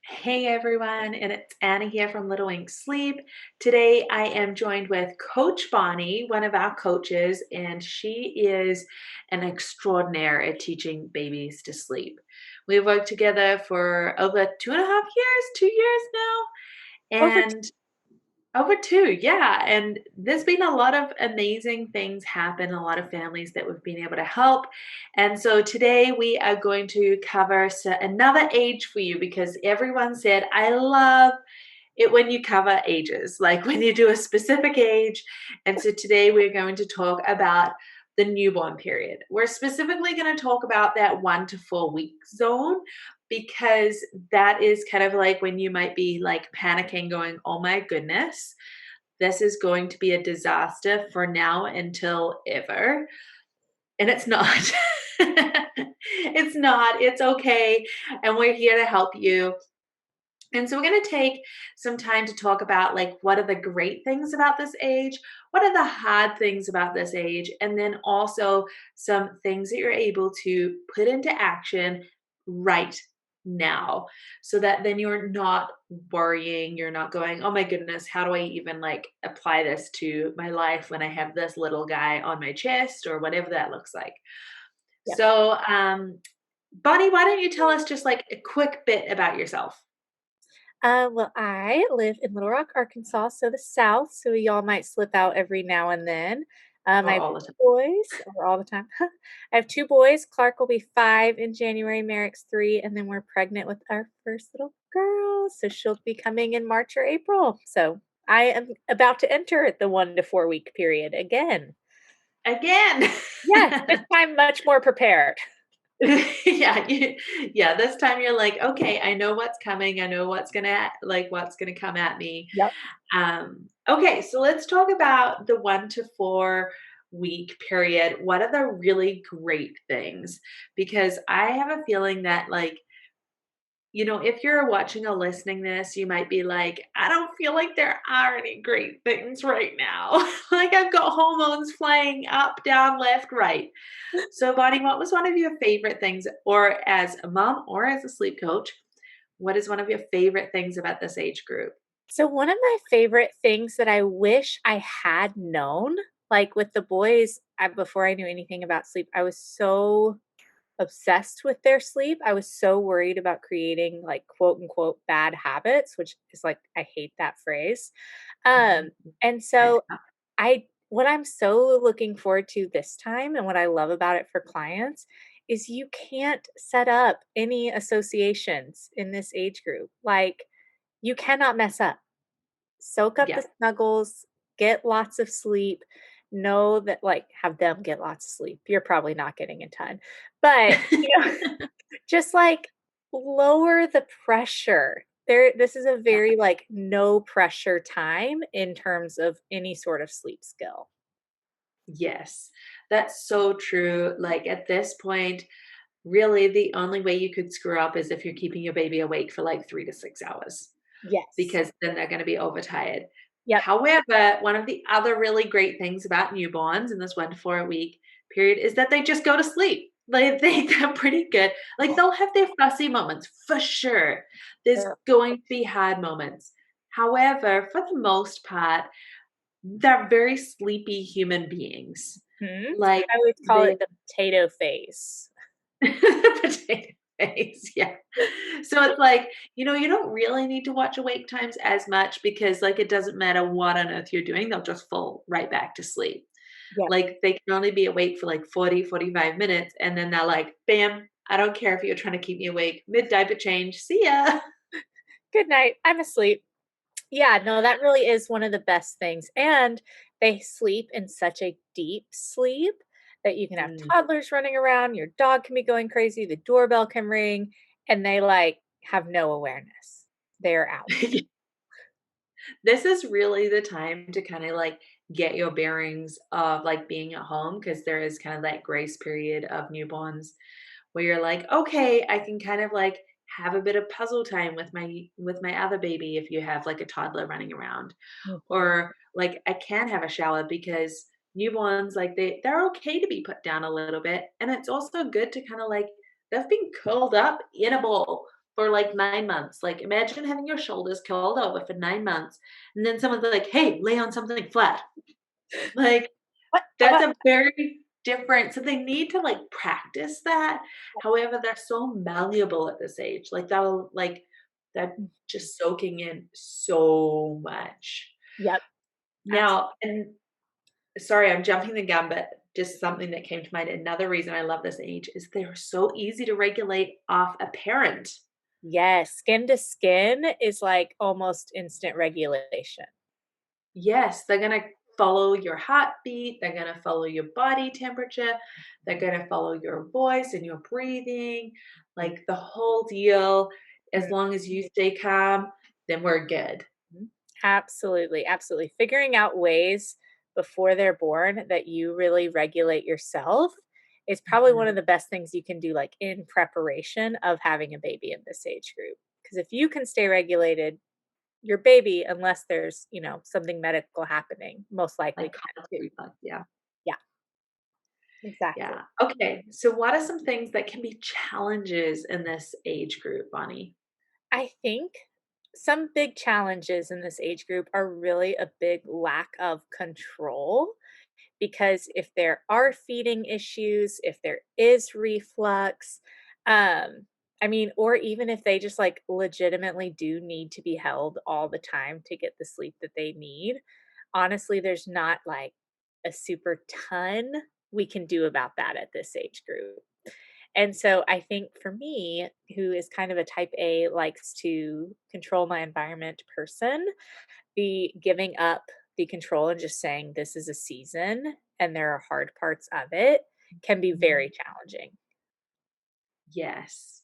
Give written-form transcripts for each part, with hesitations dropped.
Hey everyone, and it's Anna here from Little Ink Sleep. Today I am joined with Coach Bonnie, one of our coaches, and she is an extraordinaire at teaching babies to sleep. We've worked together for over 2.5 years, 2 years now, Over and over two, yeah. And there's been a lot of amazing things happen, a lot of families that we've been able to help. And so today we are going to cover another age for you because everyone said, I love it when you cover ages, like when you do a specific age. And so today we're going to talk about the newborn period. We're specifically going to talk about that 1 to 4 week zone because that is kind of like when you might be like panicking, going, oh my goodness, this is going to be a disaster for now until ever. And it's not. It's not. It's okay. And we're here to help you. And so we're going to take some time to talk about like what are the great things about this age, what are the hard things about this age, and then also some things that you're able to put into action right now so that then you're not worrying, you're not going, "Oh my goodness, how do I even like apply this to my life when I have this little guy on my chest or whatever that looks like." yeah. So, Bonnie, why don't you tell us just like a quick bit about yourself? Well, I live in Little Rock, Arkansas, so the South, so y'all might slip out every now and then. Or I have all the time? 2 boys, or all the time. I have 2 boys. Clark will be 5 in January, Merrick's 3, and then we're pregnant with our first little girl, so she'll be coming in March or April. So I am about to enter the 1 to 4 week period again. Again. Yes, this time much more prepared. Yeah, yeah, this time you're like, "Okay, I know what's coming, I know what's gonna come at me." Yep. Okay, so let's talk about the 1 to 4 week period. What are the really great things? Because I have a feeling that, like, if you're watching or listening this, you might be like, I don't feel like there are any great things right now. Like I've got hormones flying up, down, left, right. So, Bonnie, what was one of your favorite things, or as a mom or as a sleep coach, what is one of your favorite things about this age group? So one of my favorite things that I wish I had known, like with the boys, before I knew anything about sleep, I was so obsessed with their sleep. I was so worried about creating like quote unquote bad habits, which is like I hate that phrase. Um, Mhm. and I so I what I'm so looking forward to this time and what I love about it for clients is you can't set up any associations in this age group. Like you cannot mess up. Soak up Yeah. the snuggles, get lots of sleep, know that like, have them get lots of sleep. You're probably not getting a ton, but, just, like, lower the pressure. This is a very, like, no pressure time in terms of any sort of sleep skill. Yes, that's so true. Like at this point, really the only way you could screw up is if you're keeping your baby awake for like 3 to 6 hours, Yes. because then they're going to be overtired. Yep. However, one of the other really great things about newborns in this 1 to 4 week period is that they just go to sleep. Like they're pretty good. Like they'll have their fussy moments for sure. There's Sure. going to be hard moments. However, for the most part, they're very sleepy human beings. Mhm. Like I always call they it the potato phase. potato face, yeah. So it's like, you don't really need to watch awake times as much because like it doesn't matter what on earth you're doing, they'll just fall right back to sleep. Yeah. Like they can only be awake for like 40, 45 minutes and then they're like, bam, I don't care if you're trying to keep me awake. Mid diaper change. See ya. Good night. I'm asleep. Yeah, no, that really is one of the best things, and they sleep in such a deep sleep that you can have Mm. toddlers running around, your dog can be going crazy, the doorbell can ring, and they, like, have no awareness. They're out. This is really the time to kind of like get your bearings of like being at home because there is kind of that grace period of newborns where you're like, okay, I can kind of like have a bit of puzzle time with my other baby if you have like a toddler running around, Mhm. or like I can have a shower because newborns like they're okay to be put down a little bit, and it's also good to kind of like they've been curled up in a ball for like 9 months. Like, imagine having your shoulders curled over for 9 months, and then someone's like, "Hey, lay on something flat." Like, What? that's a very different, so they need to, like, practice that. However, they're so malleable at this age, like, that just soaking in so much. Yep, Now absolutely. and sorry, I'm jumping the gun, but just something that came to mind, another reason I love this age is they're so easy to regulate off a parent. Yes, skin to skin is like almost instant regulation. Yes, they're gonna follow your heartbeat, they're gonna follow your body temperature, they're gonna follow your voice and your breathing, like the whole deal. As long as you stay calm, then we're good. Mhm. Absolutely, absolutely. Figuring out ways before they're born that you really regulate yourself is probably one of Mhm. the best things you can do, like in preparation of having a baby in this age group. Because if you can stay regulated, your baby, unless there's, something medical happening, most likely Like can colic too. reflux, yeah. Yeah, exactly. Yeah. Okay. So what are some things that can be challenges in this age group, Bonnie? I think some big challenges in this age group are really a big lack of control because if there are feeding issues, if there is reflux, I mean, or even if they just like legitimately do need to be held all the time to get the sleep that they need, honestly, there's not like a super ton we can do about that at this age group. And so I think for me, who is kind of a type A, likes to control my environment person, the giving up the control and just saying this is a season and there are hard parts of it can be very Mhm. challenging. Yes.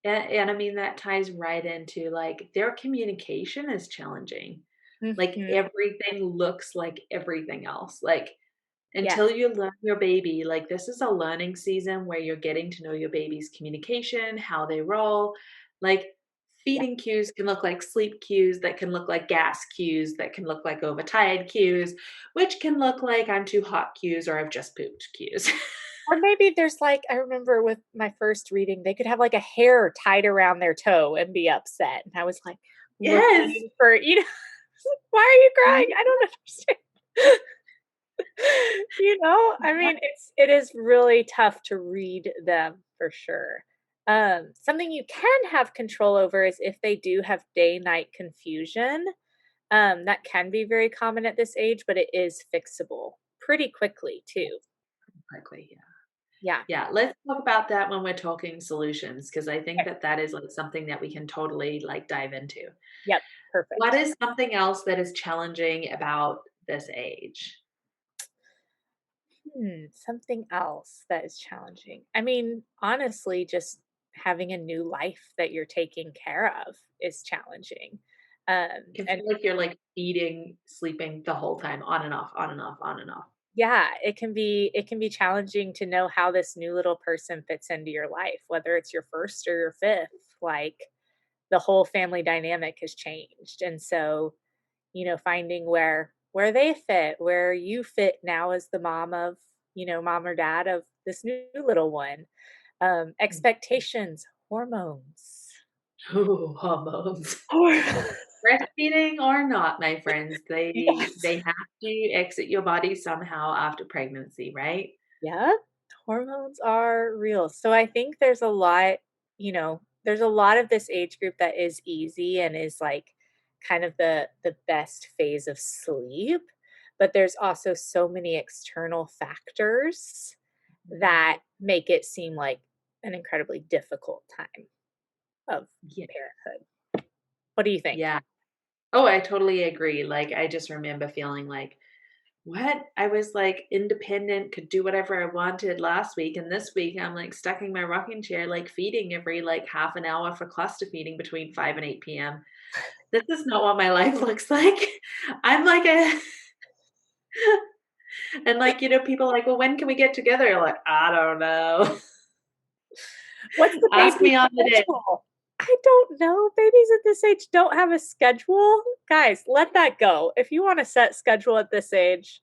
And I mean, that ties right into like their communication is challenging. Like Mhm. everything looks like everything else. Like until Yes. you learn your baby, like this is a learning season where you're getting to know your baby's communication, how they roll. Like Yeah. feeding cues can look like sleep cues, that can look like gas cues, that can look like overtired cues, which can look like I'm too hot cues or I've just pooped cues. Or maybe there's like, I remember with my first reading, they could have like a hair tied around their toe and be upset. And I was like Yes. looking for, why are you crying? I don't understand. I Yeah. mean, it is really tough to read them for sure. Something you can have control over is if they do have day night confusion. That can be very common at this age, but it is fixable pretty quickly too. Exactly. Yeah. Yeah. Yeah. Let's talk about that when we're talking solutions, because I think Okay. that that is like something that we can totally like dive into. Yep. What Perfect. is something else that is challenging about this age? Something else that is challenging. I mean, honestly, just having a new life that you're taking care of is challenging. Can And feel like you're like feeding, sleeping the whole time, on and off, on and off, on and off. yeah, it can be challenging to know how this new little person fits into your life, whether it's your first or your fifth. Like the whole family dynamic has changed. And so, finding where they fit, where you fit now as the mom of, mom or dad of this new little one. Expectations, hormones. Ooh, hormones. Hor- Breastfeeding or not, my friends, they yes. have to exit your body somehow after pregnancy, right? Yeah, hormones are real. So I think there's a lot of this age group that is easy and is like kind of the best phase of sleep, but there's also so many external factors Mhm. that make it seem like an incredibly difficult time of Yeah, parenthood. What do you think? yeah. Oh, I totally agree. Like, I just remember feeling like, "What?" I was, like, independent, could do whatever I wanted last week, and this week, I'm, like, stuck in my rocking chair, like, feeding every, like, half an hour for cluster feeding between 5 and 8 PM. This is not what my life looks like. I'm like a and, like, people are like, "Well, when can we get together?" Like, "I don't know. What's the Ask baby's me on the day." schedule? I don't know. Babies at this age don't have a schedule. Guys, let that go. If you wanna set schedule at this age,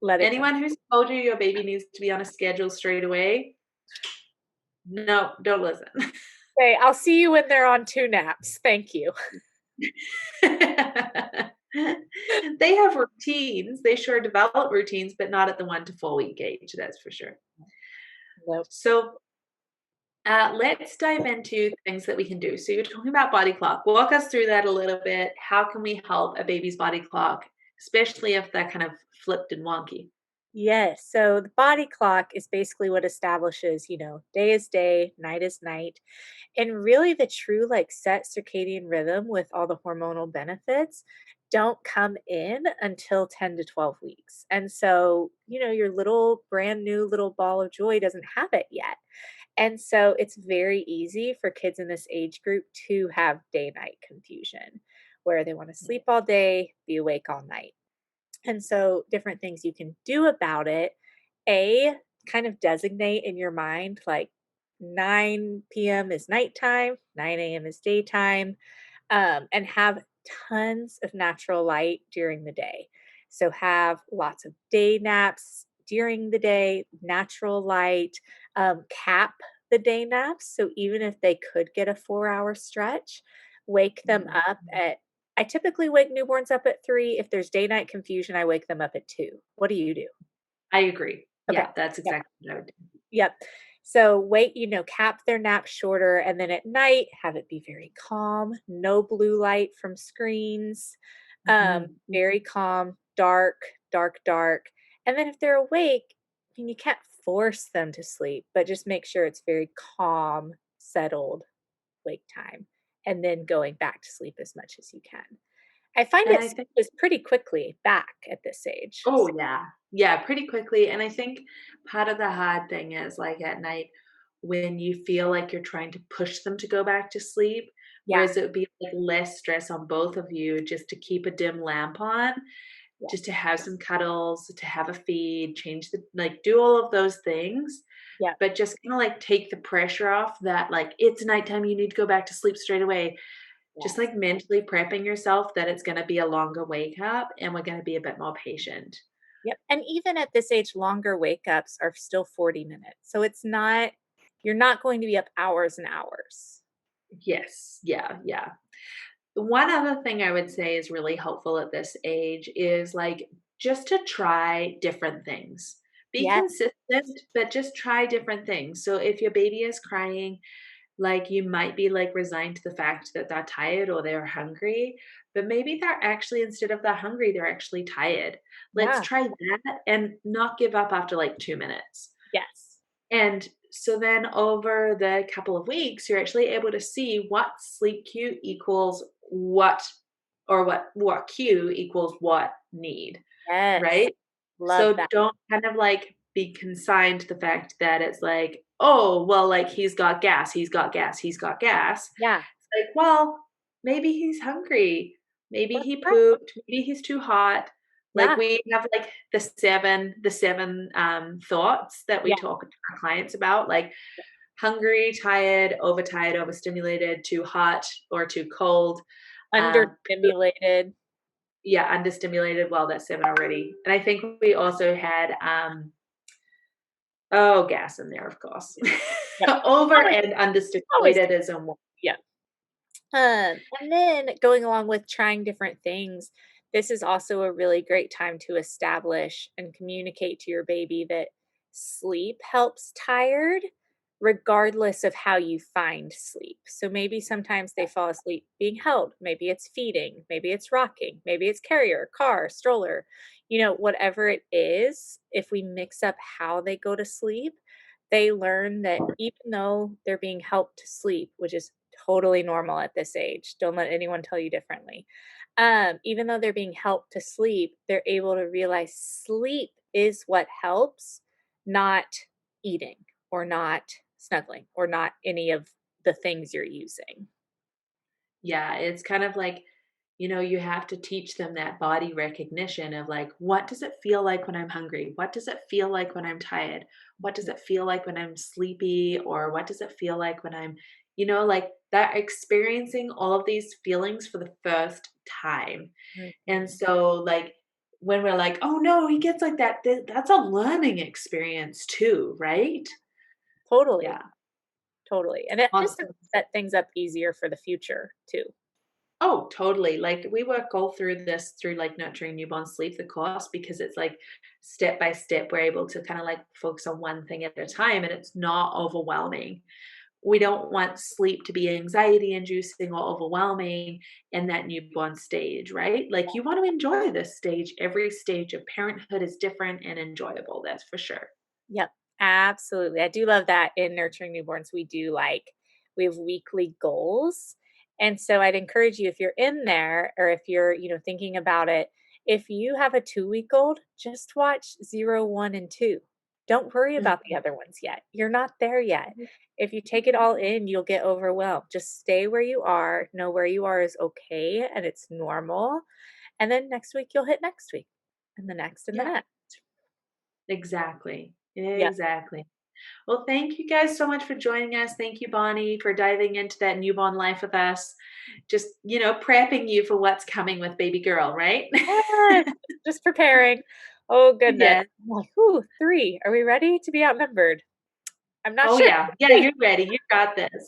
let it go. Anyone who's told you your baby needs to be on a schedule straight away, no, don't listen. say, "I'll see you when they're on 2 naps. Thank you." They have routines. They sure develop routines, but not at the 1 to 4 week age, that's for sure. Nope. So, let's dive into things that we can do. So, you're talking about body clock. Walk us through that a little bit. How can we help a baby's body clock, especially if they're kind of flipped and wonky? Yes. So the body clock is basically what establishes, day is day, night is night. And really the true like set circadian rhythm with all the hormonal benefits don't come in until 10 to 12 weeks. And so, your little brand new little ball of joy doesn't have it yet. And so it's very easy for kids in this age group to have day night confusion where they want to sleep all day, be awake all night. And so, different things you can do about it. A, kind of designate in your mind like 9 p.m. is nighttime, 9 a.m. is daytime, and have tons of natural light during the day. So, have lots of day naps during the day, natural light, cap the day naps. So, even if they could get a 4 hour stretch, wake them Mhm. up at I typically wake newborns up at 3. If there's day night confusion, I wake them up at 2. What do you do? I agree. Okay. Yeah, that's Yep. exactly what I would do. Yep. So wait, cap their nap shorter and then at night have it be very calm, no blue light from screens. Mhm. Very calm, dark, dark, dark. And then if they're awake, you can't force them to sleep, but just make sure it's very calm, settled wake time and then going back to sleep as much as you can. I find And it I think switches pretty quickly back at this age. oh, yeah. Yeah, pretty quickly, and I think part of the hard thing is, like, at night when you feel like you're trying to push them to go back to sleep, Yeah, whereas it would be, like, less stress on both of you just to keep a dim lamp on, yeah, just to have some cuddles, to have a feed, change the like, do all of those things, yeah, but just kinda, like, take the pressure off that, like, "It's nighttime, you need to go back to sleep straight away." Just, yes. like, mentally prepping yourself that it's gonna be a longer wake up and we're gonna be a bit more patient. Yep, and even at this age, longer wake ups are still 40 minutes. So it's not you're not going to be up hours and hours. Yes. Yeah, yeah. One other thing I would say is really helpful at this age is, like, just to try different things. Be Yeah, consistent, but just try different things. So if your baby is crying, like, you might be, like, resigned to the fact that they're tired or they're hungry, but maybe they're actually instead of they're hungry, they're actually tired. Let's yeah, try that and not give up after, like, 2 minutes. yes, And so then over the couple of weeks, you're actually able to see what sleep cue equals what or what cue equals what need, yes. right? Love So that. don't kind of like be consigned to the fact that it's like, oh, well, like he's got gas, he's got gas, he's got gas. Yeah, Like, well, maybe he's hungry. Maybe that's he right. pooped. Maybe he's too hot. Like Yeah, we have like the seven thoughts that we yeah, talk to our clients about, like hungry, tired, overtired, overstimulated, too hot or too cold. Poop, understimulated. yeah, understimulated. Well, that's seven already. And I think we also had oh, gas in there, of course. Yep. Over Always and always understimulated is a one. yeah. And then going along with trying different things, this is also a really great time to establish and communicate to your baby that sleep helps tired, regardless of how you find sleep. So maybe sometimes they fall asleep being held, maybe it's feeding, maybe it's rocking, maybe it's carrier, car, stroller, whatever it is. If we mix up how they go to sleep, they learn that even though they're being helped to sleep, which is totally normal at this age. Don't let anyone tell you differently. Even though they're being helped to sleep, they're able to realize sleep is what helps, not eating or not snuggling or not any of the things you're using. Yeah, it's kind of like, you have to teach them that body recognition of like, what does it feel like when I'm hungry? What does it feel like when I'm tired? What does Mhm, it feel like when I'm sleepy? Or what does it feel like when like that experiencing all of these feelings for the first time. And mhm. so, like, when we're like, oh no, he gets like that, that's a learning experience too, right? Totally, Yeah. totally, and it just Awesome. set things up easier for the future too. Oh, totally. Like we work all through this through like nurturing newborn sleep, the course, because it's like step by step, we're able to kind of like focus on one thing at a time and it's not overwhelming. We don't want sleep to be anxiety inducing or overwhelming in that newborn stage, right? Like you want to enjoy this stage. Every stage of parenthood is different and enjoyable. That's for sure. Yep, absolutely. I do love that in nurturing newborns, we have weekly goals. And so I'd encourage you if you're in there or if you're, thinking about it, if you have a 2 week old, just watch 0, 1, and 2. Don't worry about the Mhm. other ones yet. You're not there yet. If you take it all in, you'll get overwhelmed. Just stay where you are. Know where you are is okay and it's normal. And then next week you'll hit next week and the next and the Yeah, next. exactly. Yeah. Exactly. Well, thank you guys so much for joining us. Thank you, Bonnie, for diving into that newborn life with us. Just, prepping you for what's coming with baby girl, right? Yes, just preparing. Oh, goodness. Yes. I'm like, "Ooh, 3. Are we ready to be outnumbered?" I'm not Oh, sure. yeah. Yeah, you're ready. You got this.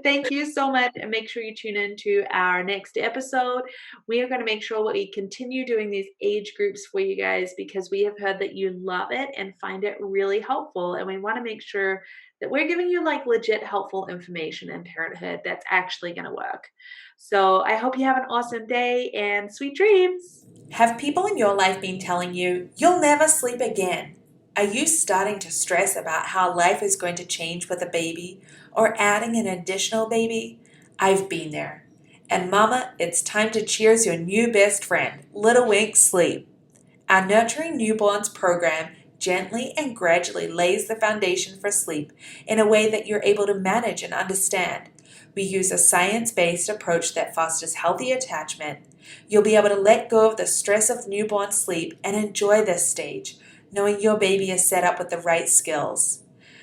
Thank you so much, and make sure you tune into our next episode. We are gonna make sure we continue doing these age groups for you guys because we have heard that you love it and find it really helpful, and we wanna make sure that we're giving you, like, legit helpful information in parenthood that's actually gonna work. So, I hope you have an awesome day and sweet dreams. Have people in your life been telling you, you'll never sleep again? Are you starting to stress about how life is going to change with a baby or adding an additional baby? I've been there. And Mama, it's time to cheers your new best friend, Little Wink Sleep. Our Nurturing Newborns program gently and gradually lays the foundation for sleep in a way that you're able to manage and understand. We use a science based approach that fosters healthy attachment. You'll be able to let go of the stress of newborn sleep and enjoy this stage, knowing your baby is set up with the right skills.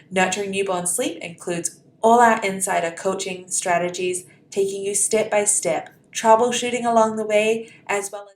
Nurturing Newborn Sleep includes all our insider coaching strategies, taking you step by step, troubleshooting along the way, as well as